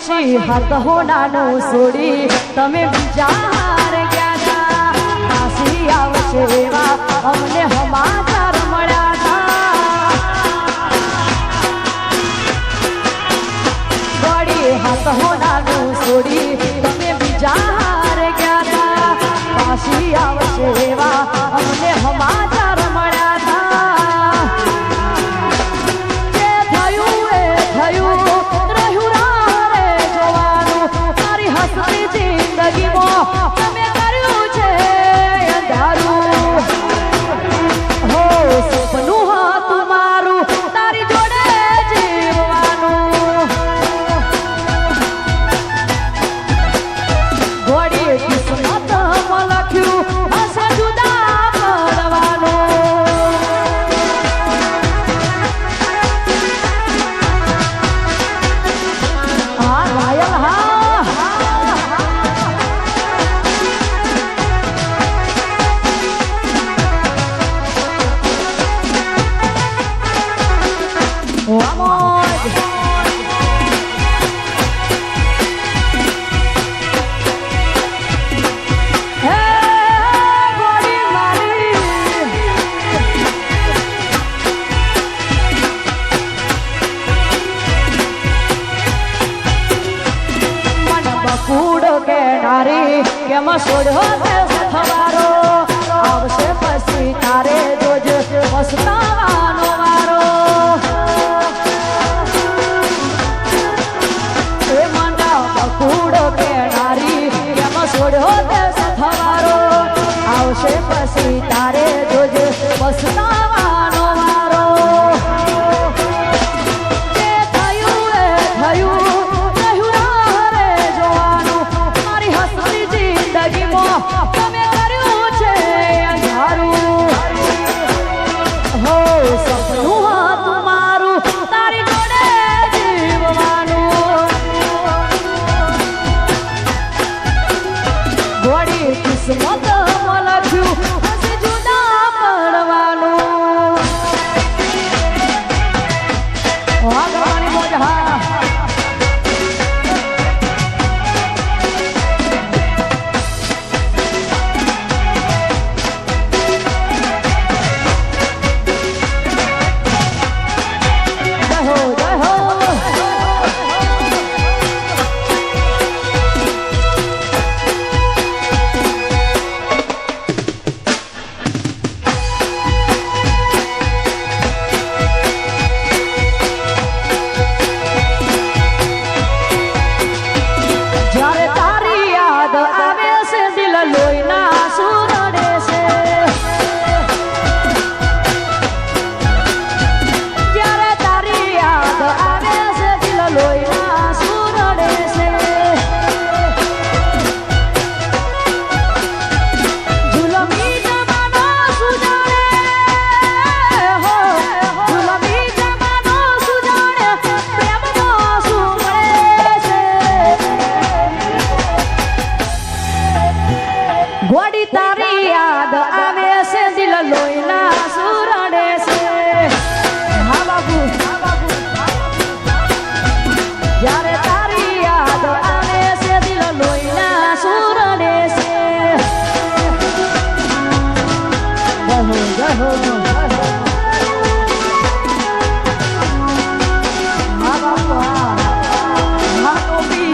પછી હાથ હોનાનું છોડી તમે બીજા હાર ગયા પાછી આવશે એવા અમને સમાચાર મળ્યા હતા વળી હાથ હોનાનું છોડી તમે બીજા હાર ગયા પાછી આવશે એવા અમને સમાચાર મળ્યા હતા જે થયું એ થયું રહ્યું રે જોવાનું તારી હસતી જિંદગીમાં તમે કર્યું છે અંધારું હો સપનું હતું મારું તારી જોડે જીવવાનું ઘોડી કિસ્મતમાં લખ્યું હશે જુદા પડવાનું હા ઘાયલ હા Vamos! કેમ છોડ્યો તે સથવારો આવશે પછી તારે જોજે પસ્તાવાનો વારો એ મંડા બકુડો કેનારી કેમ છોડ્યો તે સથવારો આવશે પછી તારે જોજે પસ્તાવાનો વારો જે થયું એ થયું તમે કર્યું છે અંધારું હો સપનું હતું મારું તારી જોડે જીવવાનું ઘોડી કિસ્મતમાં લખ્યું હશે જુદા પડવાનું હા ગવાની મોજ હા ઘોડી તારી યાદ આવે છે દિલ લોહીના સુરડે છે હા બાબુ જ્યારે તારી યાદ આવે છે દિલ લોહીના સુરડે છે જહો જહો હા બાબુ હા ટોપી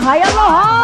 ઘાયલો હા